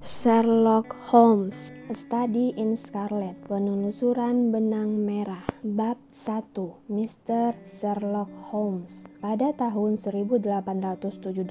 Sherlock Holmes, A Study in Scarlet, Penelusuran Benang Merah. Bab 1. Mr. Sherlock Holmes. Pada tahun 1878,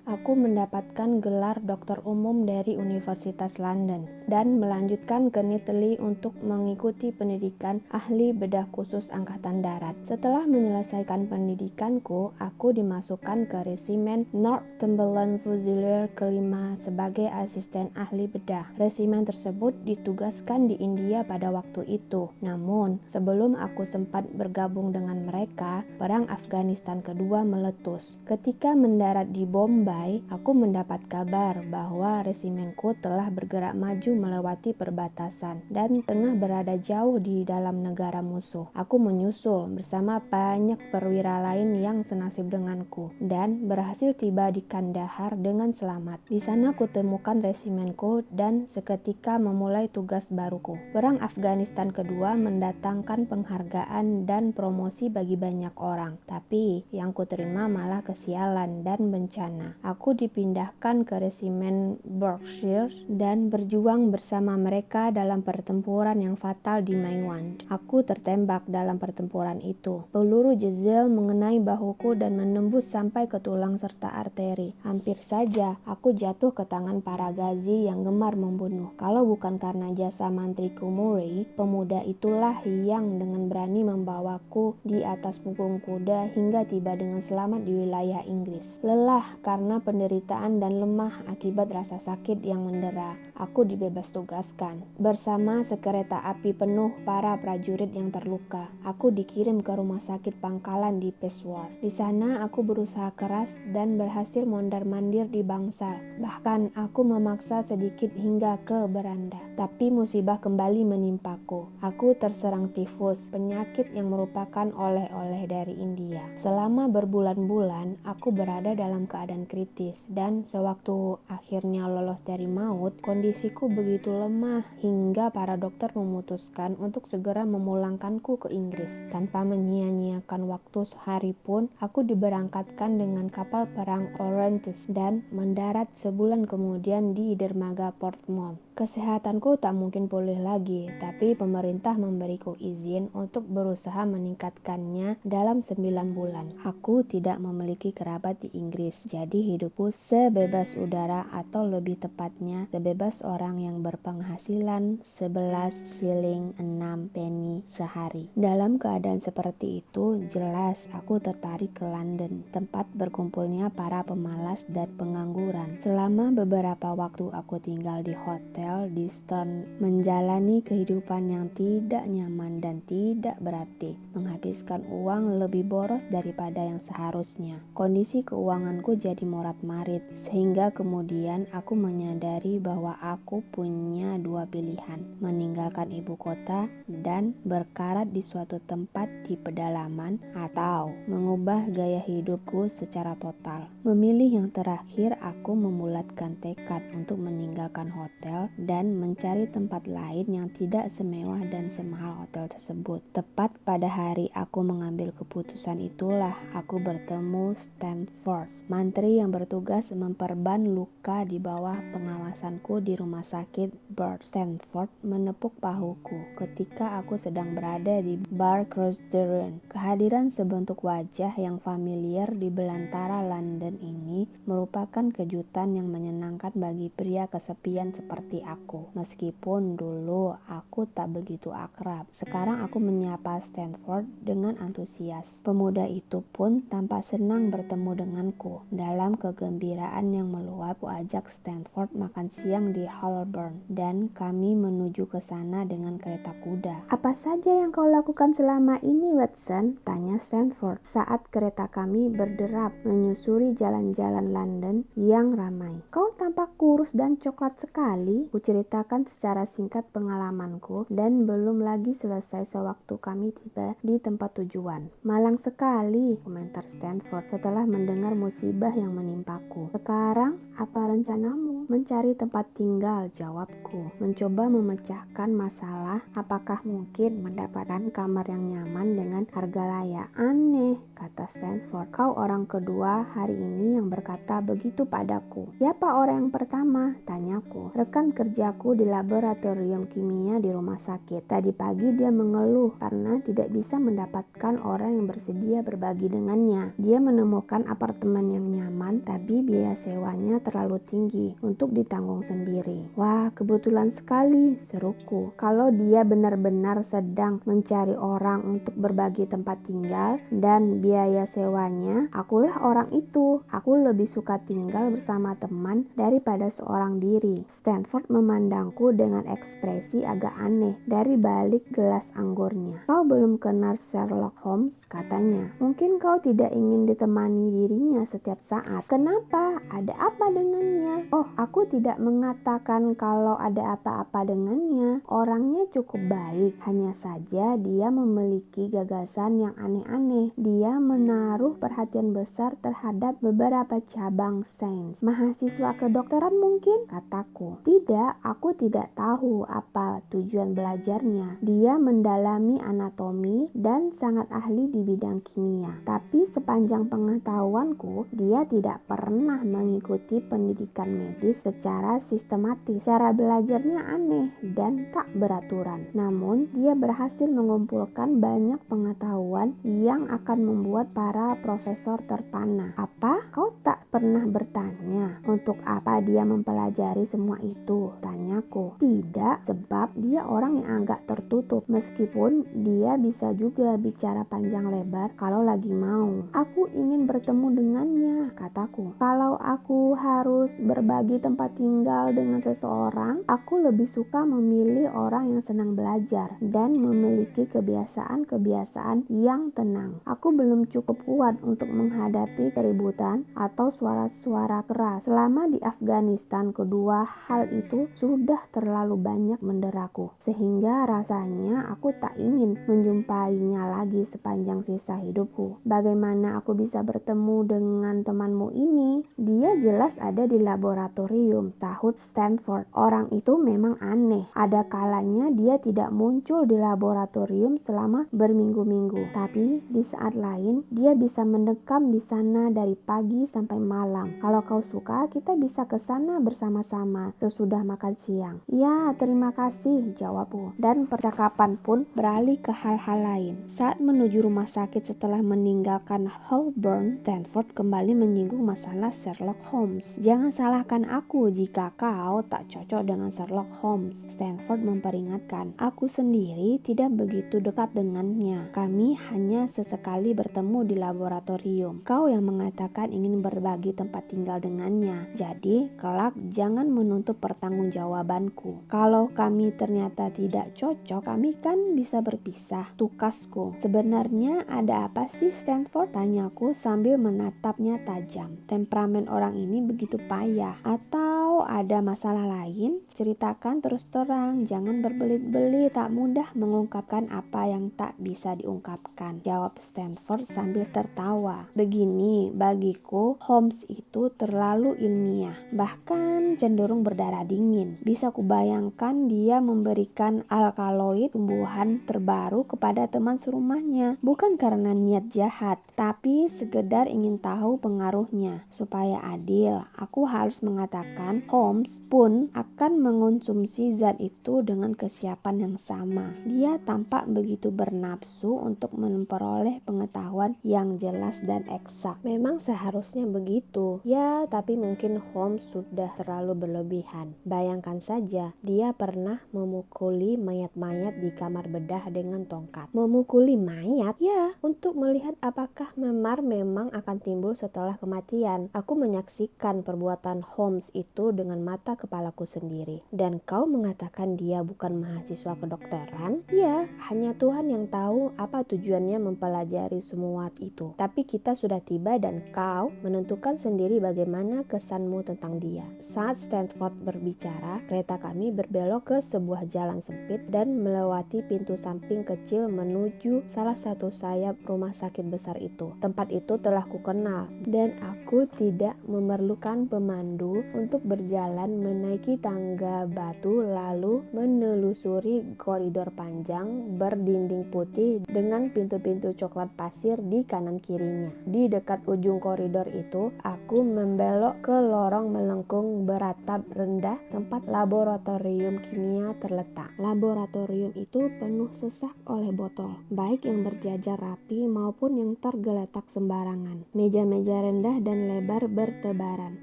aku mendapatkan gelar doktor umum dari Universitas London dan melanjutkan ke Italy untuk mengikuti pendidikan ahli bedah khusus Angkatan Darat. Setelah menyelesaikan pendidikanku, aku dimasukkan ke resimen Northumberland Fusilier kelima sebagai asisten ahli bedah. Resimen tersebut ditugaskan di India pada waktu itu. Namun, sebelum aku sempat bergabung dengan mereka, Perang Afghanistan kedua meletus. Ketika mendarat di Bombay, aku mendapat kabar bahwa resimenku telah bergerak maju melewati perbatasan dan tengah berada jauh di dalam negara musuh. Aku menyusul bersama banyak perwira lain yang senasib denganku dan berhasil tiba di Kandahar dengan selamat. Di sana kutemukan resimenku dan seketika memulai tugas baruku. Perang Afghanistan kedua mendatangkan penghargaan dan promosi bagi banyak orang, tapi yang kuterima malah kesialan dan bencana. Aku dipindahkan ke resimen Berkshire dan berjuang bersama mereka dalam pertempuran yang fatal di Maiwand. Aku tertembak dalam pertempuran itu. Peluru Jezel mengenai bahuku dan menembus sampai ke tulang serta arteri. Hampir saja aku jatuh ke tangan para gazi yang gemar membunuh. Kalau bukan karena jasa mantriku Murray, pemuda itulah yang dengan berani membawaku di atas punggung kuda hingga tiba dengan selamat di wilayah Inggris. Lelah karena penderitaan dan lemah akibat rasa sakit yang mendera, aku dibebas tugaskan. Bersama sekereta api penuh para prajurit yang terluka, aku dikirim ke rumah sakit pangkalan di Peshawar. Di sana aku berusaha keras dan berhasil mondar-mandir di bangsal. Bahkan aku memaksa sedikit hingga ke beranda. Tapi musibah kembali menimpaku. Aku terserang tifus, penyakit yang merupakan oleh-oleh dari India. Selama berbulan-bulan, aku berada dalam keadaan kritis dan sewaktu akhirnya lolos dari maut, kondisiku begitu lemah hingga para dokter memutuskan untuk segera memulangkanku ke Inggris. Tanpa menyia-nyiakan waktu sehari pun, aku diberangkatkan dengan kapal perang Orontes dan mendarat sebulan kemudian di dermaga Portsmouth. Kesehatanku tak mungkin pulih lagi, tapi pemerintah memberiku izin untuk berusaha meningkatkannya dalam 9 bulan. Aku tidak memiliki kerabat di Inggris, jadi hidupku sebebas udara atau lebih tepatnya sebebas orang yang berpenghasilan 11 shilling 6 penny sehari. Dalam keadaan seperti itu, jelas aku tertarik ke London, tempat berkumpulnya para pemalas dan pengangguran. Selama beberapa waktu aku tinggal di hotel di Stone, menjalani kehidupan yang tidak nyaman dan tidak berarti, menghabiskan uang lebih boros daripada yang seharusnya. Kondisi keuanganku jadi morat-marit, sehingga kemudian aku menyadari bahwa aku punya dua pilihan, meninggalkan ibu kota dan berkarat di suatu tempat di pedalaman, atau mengubah gaya hidupku secara total. Memilih yang terakhir, aku membulatkan tekad untuk meninggalkan hotel dan mencari tempat lain yang tidak semewah dan semahal hotel tersebut. Tepat pada hari aku mengambil keputusan itulah aku bertemu Stanford, mantri yang bertugas memperban luka di bawah pengawasanku di rumah sakit Bird. Stanford menepuk bahuku ketika aku sedang berada di bar Crossdurham. Kehadiran sebentuk wajah yang familiar di belantara London ini merupakan kejutan yang menyenangkan bagi pria kesepian seperti aku. Meskipun dulu aku tak begitu akrab, sekarang aku menyapa Stanford dengan antusias. Pemuda itu pun tampak senang bertemu denganku. Dalam kegembiraan yang meluap, aku ajak Stanford makan siang di Holborn dan kami menuju ke sana dengan kereta kuda. "Apa saja yang kau lakukan selama ini, Watson?" tanya Stanford saat kereta kami berderap menyusuri jalan-jalan London yang ramai. "Kau tampak kurus dan coklat sekali." kuceritakan secara singkat pengalamanku dan belum lagi selesai sewaktu kami tiba di tempat tujuan. Malang sekali, komentar Stanford setelah mendengar musibah yang menimpaku. Sekarang, apa rencanamu? Mencari tempat tinggal, jawabku. Mencoba memecahkan masalah, apakah mungkin mendapatkan kamar yang nyaman dengan harga layak? Aneh, kata Stanford. Kau orang kedua hari ini yang berkata begitu padaku. Siapa orang yang pertama? Tanyaku. Rekan kerjaku di laboratorium kimia di rumah sakit. Tadi pagi dia mengeluh karena tidak bisa mendapatkan orang yang bersedia berbagi dengannya. Dia menemukan apartemen yang nyaman, tapi biaya sewanya terlalu tinggi untuk ditanggung sendiri. Wah, kebetulan sekali, seruku. Kalau dia benar-benar sedang mencari orang untuk berbagi tempat tinggal dan biaya sewanya, akulah orang itu. Aku lebih suka tinggal bersama teman daripada seorang diri. Stanford memandangku dengan ekspresi agak aneh dari balik gelas anggurnya. Kau belum kenal Sherlock Holmes, katanya. Mungkin kau tidak ingin ditemani dirinya setiap saat. Kenapa? Ada apa dengannya? Oh, aku tidak mengatakan kalau ada apa-apa dengannya. Orangnya cukup baik. Hanya saja dia memiliki gagasan yang aneh-aneh. Dia menaruh perhatian besar terhadap beberapa cabang sains. Mahasiswa kedokteran mungkin? Kataku. Tidak, aku tidak tahu apa tujuan belajarnya. Dia mendalami anatomi dan sangat ahli di bidang kimia. Tapi sepanjang pengetahuanku, dia tidak pernah mengikuti pendidikan medis secara sistematis. Cara belajarnya aneh dan tak beraturan. Namun, dia berhasil mengumpulkan banyak pengetahuan yang akan membuat para profesor terpana. Apa? Kau tak pernah bertanya untuk apa dia mempelajari semua itu? Tanyaku. Tidak, sebab dia orang yang agak tertutup. Meskipun dia bisa juga bicara panjang lebar kalau lagi mau. Aku ingin bertemu dengannya, kataku. Kalau aku harus berbagi tempat tinggal dengan seseorang, aku lebih suka memilih orang yang senang belajar dan memiliki kebiasaan-kebiasaan yang tenang. Aku belum cukup kuat untuk menghadapi keributan atau suara-suara keras. Selama di Afghanistan, kedua hal itu sudah terlalu banyak menderaku, sehingga rasanya aku tak ingin menjumpainya lagi sepanjang sisa hidupku. Bagaimana aku bisa bertemu dengan temanmu ini? Dia jelas ada di laboratorium, sahut Stanford. Orang itu memang aneh. Ada kalanya dia tidak muncul di laboratorium selama berminggu-minggu. Tapi di saat lain dia bisa mendekam di sana dari pagi sampai malam. Kalau kau suka, kita bisa ke sana bersama-sama sesudah makan siang. Ya, terima kasih, jawabku. Dan percakapan pun beralih ke hal-hal lain. Saat menuju rumah sakit setelah meninggalkan Holborn, Stanford kembali menyinggung masalah Sherlock Holmes. Jangan salahkan aku jika kau tak cocok dengan Sherlock Holmes, Stanford memperingatkan. Aku sendiri tidak begitu dekat dengannya. Kami hanya sesekali bertemu di laboratorium. Kau yang mengatakan ingin berbagi tempat tinggal dengannya. Jadi, kelak jangan menuntut pertanggungjawabanku. Kalau kami ternyata tidak cocok, kami kan bisa berpisah, tukasku. Sebenarnya ada apa sih, Stanford? Tanyaku sambil menatapnya tajam. Temperamen orang ini begitu payah. Atau ada masalah lain? Ceritakan terus terang, jangan berbelit-belit. Tak mudah mengungkapkan apa yang tak bisa diungkapkan, jawab Stanford sambil tertawa. Begini, bagiku Holmes itu terlalu ilmiah, bahkan cenderung berdarah dingin. Bisa kubayangkan dia memberikan alkaloid tumbuhan terbaru kepada teman serumahnya, bukan karena niat jahat, tapi sekedar ingin tahu pengaruhnya. Supaya adil, aku harus mengatakan Holmes pun akan mengonsumsi zat itu dengan kesiapan yang sama. Dia tampak begitu bernafsu untuk memperoleh pengetahuan yang jelas dan eksak. Memang seharusnya begitu. Ya, tapi mungkin Holmes sudah terlalu berlebihan. Bayangkan saja, dia pernah memukuli mayat-mayat di kamar bedah dengan tongkat. Memukuli mayat? Ya, untuk melihat apakah memar memang akan timbul setelah kematian. Aku menyaksikan perbuatan Holmes itu dengan mata kepalaku sendiri. Dan kau mengatakan dia bukan mahasiswa kedokteran? Ya, hanya Tuhan yang tahu apa tujuannya mempelajari semua itu. Tapi kita sudah tiba dan kau menentukan sendiri bagaimana kesanmu tentang dia. Saat Stanford berbicara berbicara, kereta kami berbelok ke sebuah jalan sempit dan melewati pintu samping kecil menuju salah satu sayap rumah sakit besar itu. Tempat itu telah kukenal dan aku tidak memerlukan pemandu untuk berjalan menaiki tangga batu lalu menelusuri koridor panjang berdinding putih dengan pintu-pintu coklat pasir di kanan kirinya. Di dekat ujung koridor itu, aku membelok ke lorong melengkung beratap rendah tempat laboratorium kimia terletak. Laboratorium itu penuh sesak oleh botol, baik yang berjajar rapi maupun yang tergeletak sembarangan. Meja-meja rendah dan lebar bertebaran,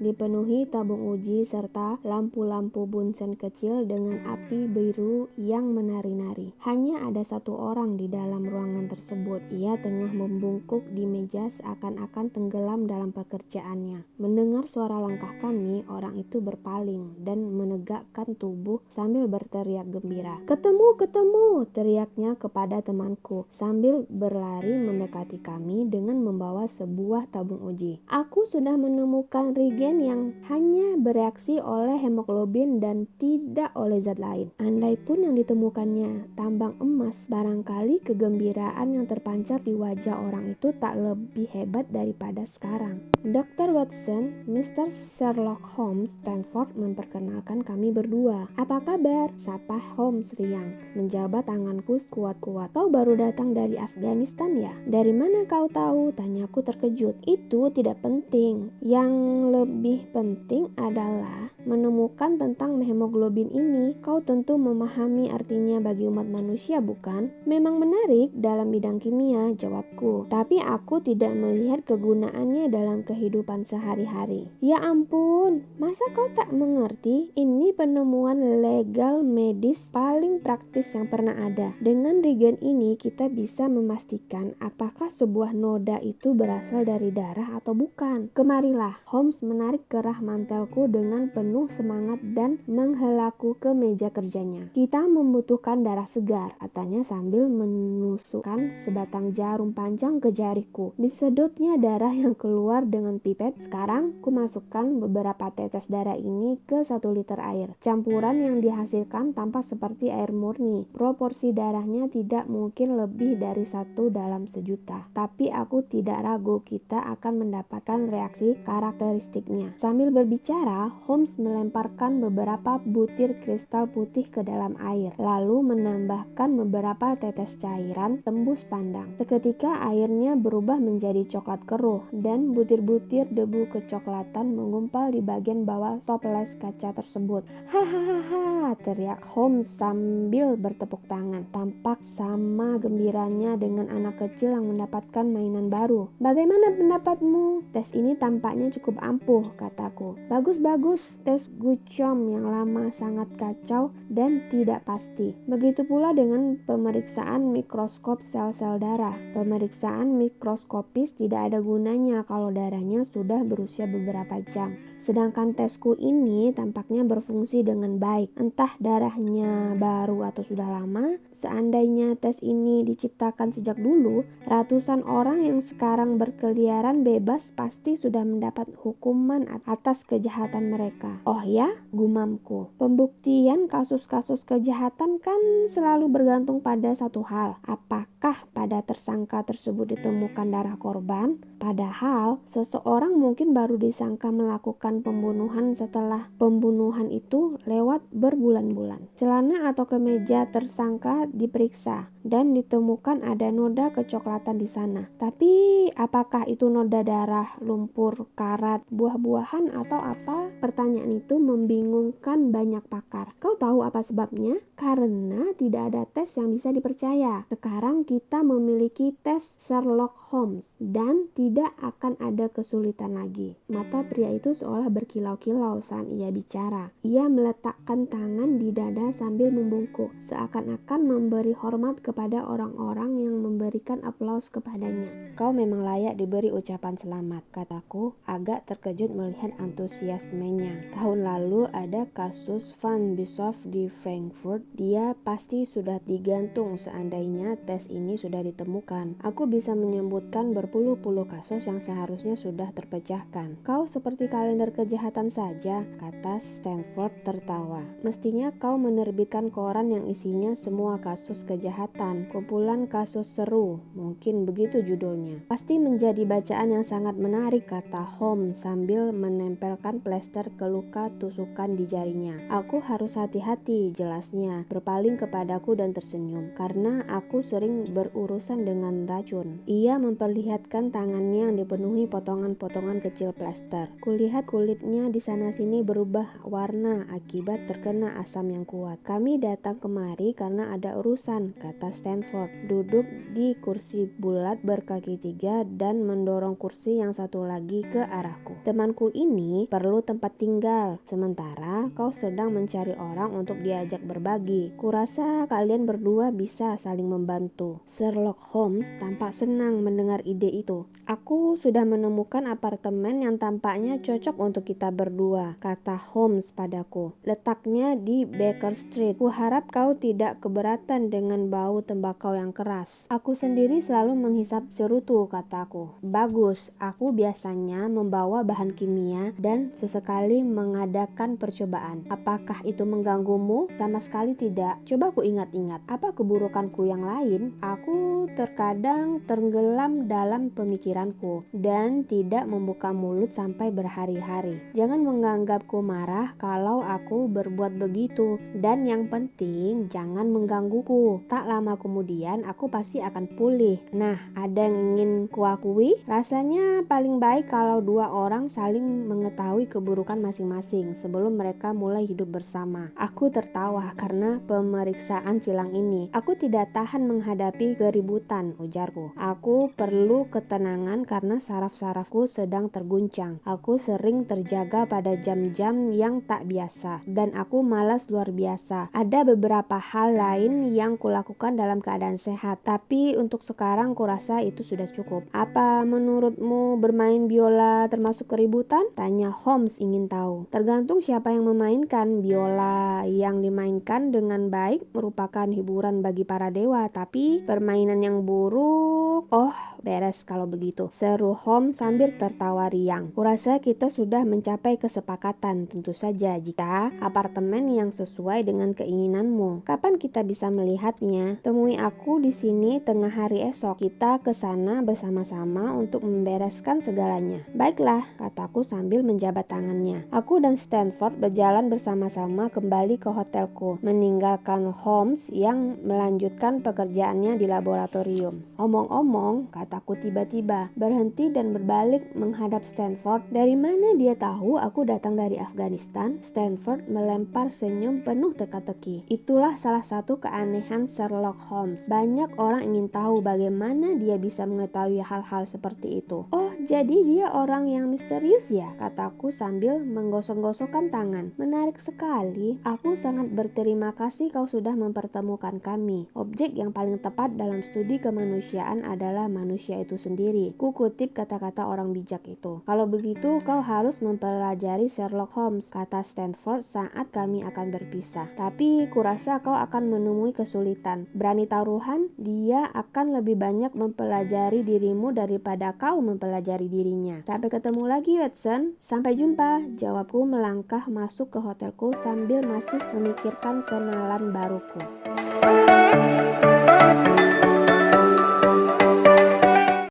dipenuhi tabung uji serta lampu-lampu bunsen kecil dengan api biru yang menari-nari. Hanya ada satu orang di dalam ruangan tersebut. Ia tengah membungkuk di meja seakan-akan tenggelam dalam pekerjaannya. Mendengar suara langkah kami, orang itu berpaling dan menegakkan tubuh sambil berteriak gembira. "Ketemu, ketemu!" teriaknya kepada temanku sambil berlari mendekati kami dengan membawa sebuah tabung uji. "Aku sudah menemukan reagen yang hanya bereaksi oleh hemoglobin dan tidak oleh zat lain. Andai pun yang ditemukannya tambang emas, barangkali kegembiraan yang terpancar di wajah orang itu tak lebih hebat daripada sekarang." Dr. Watson, Mr. Sherlock Holmes Stanford memperkenalkan kami berdua. "Apa kabar?" sapa Holmes riang, menjabat tanganku kuat-kuat. "Kau baru datang dari Afghanistan ya? Dari mana kau tahu?" tanyaku terkejut. "Itu tidak penting. Yang lebih penting adalah menemukan tentang hemoglobin ini. Kau tentu memahami artinya bagi umat manusia, bukan?" "Memang menarik dalam bidang kimia," jawabku. "Tapi aku tidak melihat kegunaannya dalam kehidupan sehari-hari." "Ya ampun, masa kau tak mengerti? Ini penemuan legal medis paling praktis yang pernah ada. Dengan reagen ini kita bisa memastikan apakah sebuah noda itu berasal dari darah atau bukan. Kemarilah." Holmes menarik kerah mantelku dengan penuh semangat dan menghelaku ke meja kerjanya. "Kita membutuhkan darah segar," katanya sambil menusukkan sebatang jarum panjang ke jariku. Disedotnya darah yang keluar dengan pipet. "Sekarang kumasukkan beberapa tetes darah ini ke 1 liter air. Campuran yang dihasilkan tampak seperti air murni. Proporsi darahnya tidak mungkin lebih dari 1 dalam 1.000.000. Tapi aku tidak ragu kita akan mendapatkan reaksi karakteristiknya." Sambil berbicara, Holmes melemparkan beberapa butir kristal putih ke dalam air, lalu menambahkan beberapa tetes cairan tembus pandang. Seketika airnya berubah menjadi coklat keruh dan butir-butir debu kecoklatan menggumpal di bagian bawah toples kaca tersebut. "Hahaha!" teriak Holmes sambil bertepuk tangan. Tampak sama gembiranya dengan anak kecil yang mendapatkan mainan baru. "Bagaimana pendapatmu?" "Tes ini tampaknya cukup ampuh," kataku. "Bagus-bagus. Tes Gucciom yang lama sangat kacau dan tidak pasti. Begitu pula dengan pemeriksaan mikroskop sel-sel darah. Pemeriksaan mikroskopis tidak ada gunanya kalau darahnya sudah berusia beberapa jam. Sedangkan tesku ini tampaknya berfungsi dengan baik. Entah darahnya baru atau sudah lama. Seandainya tes ini diciptakan sejak dulu, ratusan orang yang sekarang berkeliaran bebas pasti sudah mendapat hukuman atas kejahatan mereka." "Oh ya?" gumamku. "Pembuktian kasus-kasus kejahatan kan selalu bergantung pada satu hal. Apakah pada tersangka tersebut ditemukan darah korban? Padahal seseorang mungkin baru disangka melakukan pembunuhan setelah pembunuhan itu lewat berbulan-bulan. Celana atau kemeja tersangka diperiksa dan ditemukan ada noda kecoklatan di sana. Tapi apakah itu noda darah, lumpur, karat, buah-buahan atau apa?" Pertanyaan itu membingungkan banyak pakar. "Kau tahu apa sebabnya? Karena tidak ada tes yang bisa dipercaya. Sekarang kita memiliki tes Sherlock Holmes dan tidak akan ada kesulitan lagi." Mata pria itu seolah berkilau-kilau saat ia bicara. Ia meletakkan tangan di dada sambil membungkuk, seakan-akan memberi hormat kepada orang-orang yang memberikan aplaus kepadanya. "Kau memang layak diberi ucapan selamat," kataku, agak terkejut melihat antusiasmenya. "Tahun lalu ada kasus Van Bischoff di Frankfurt. Dia pasti sudah digantung seandainya tes ini sudah ditemukan. Aku bisa menyebutkan berpuluh-puluh kasus yang seharusnya sudah terpecahkan. Kau seperti kalender kejahatan saja, kata Stanford tertawa. Mestinya kau menerbitkan koran yang isinya semua kasus kejahatan, kumpulan kasus seru, mungkin begitu judulnya. Pasti menjadi bacaan yang sangat menarik, kata Holmes sambil menempelkan plester ke luka tusukan di jarinya. Aku harus hati-hati, jelasnya, berpaling kepadaku dan tersenyum, karena aku sering berurusan dengan racun. Ia memperlihatkan tangannya yang dipenuhi potongan-potongan kecil plester. Kulihat kulitnya di sana-sini berubah warna akibat terkena asam yang kuat. Kami datang kemari karena ada urusan, kata Stanford, duduk di kursi bulat berkaki 3 dan mendorong kursi yang satu lagi ke arahku. Temanku ini perlu tempat tinggal, sementara kau sedang mencari orang untuk diajak berbagi. Kurasa kalian berdua bisa saling membantu. Sherlock Holmes tampak senang mendengar ide itu. Aku sudah menemukan apartemen yang tampaknya cocok untuk kita berdua, kata Holmes padaku. Letaknya di Baker Street. Kuharap kau tidak keberatan dengan bau tembakau yang keras. Aku sendiri selalu menghisap cerutu, kataku. Bagus, aku biasanya membawa bahan kimia dan sesekali mengadakan percobaan. Apakah itu mengganggumu? Sama sekali tidak. Coba ku ingat-ingat, apa keburukanku yang lain? Aku terkadang tenggelam dalam pemikiranku dan tidak membuka mulut sampai berhari-hari. Jangan menganggapku marah kalau aku berbuat begitu, dan yang penting jangan menggangguku. Tak lama kemudian aku pasti akan pulih. Nah, ada yang ingin kuakui? Rasanya paling baik kalau dua orang saling mengetahui keburukan masing-masing sebelum mereka mulai hidup bersama. Aku tertawa karena pemeriksaan silang ini. Aku tidak tahan menghadapi keributan, ujarku. Aku perlu ketenangan karena saraf-sarafku sedang terguncang. Aku sering terjaga pada jam-jam yang tak biasa, dan aku malas luar biasa. Ada beberapa hal lain yang kulakukan dalam keadaan sehat, tapi untuk sekarang kurasa itu sudah cukup. Apa menurutmu bermain biola termasuk keributan? Tanya Holmes ingin tahu. Tergantung siapa yang memainkan. Biola yang dimainkan dengan baik merupakan hiburan bagi para dewa, tapi permainan yang buruk, oh beres kalau begitu, seru Holmes sambil tertawa riang. Kurasa kita sudah mencapai kesepakatan, tentu saja jika apartemen yang sesuai dengan keinginanmu. Kapan kita bisa melihatnya? Temui aku di sini tengah hari esok. Kita ke sana bersama-sama untuk membereskan segalanya. Baiklah, kataku sambil menjabat tangannya. Aku dan Stanford berjalan bersama-sama kembali ke hotelku, meninggalkan Holmes yang melanjutkan pekerjaannya di laboratorium. Omong-omong, kataku tiba-tiba, berhenti dan berbalik menghadap Stanford. Dari mana dia tahu aku datang dari Afghanistan? Stanford melempar senyum penuh teka-teki. Itulah salah satu keanehan Sherlock Holmes. Banyak orang ingin tahu bagaimana dia bisa mengetahui hal-hal seperti itu. Oh, jadi dia orang yang misterius ya? Kataku sambil menggosok-gosokkan tangan. Menarik sekali. Aku sangat berterima kasih kau sudah mempertemukan kami. Objek yang paling tepat dalam studi kemanusiaan adalah manusia itu sendiri. Ku kutip kata-kata orang bijak itu. Kalau begitu kau harus mempelajari Sherlock Holmes, kata Stanford saat kami akan berpisah. Tapi kurasa kau akan menemui kesulitan. Berani taruhan, dia akan lebih banyak mempelajari dirimu daripada kau mempelajari dirinya. Sampai ketemu lagi, Watson. Sampai jumpa, jawabku melangkah masuk ke hotelku sambil masih memikirkan kenalan baruku.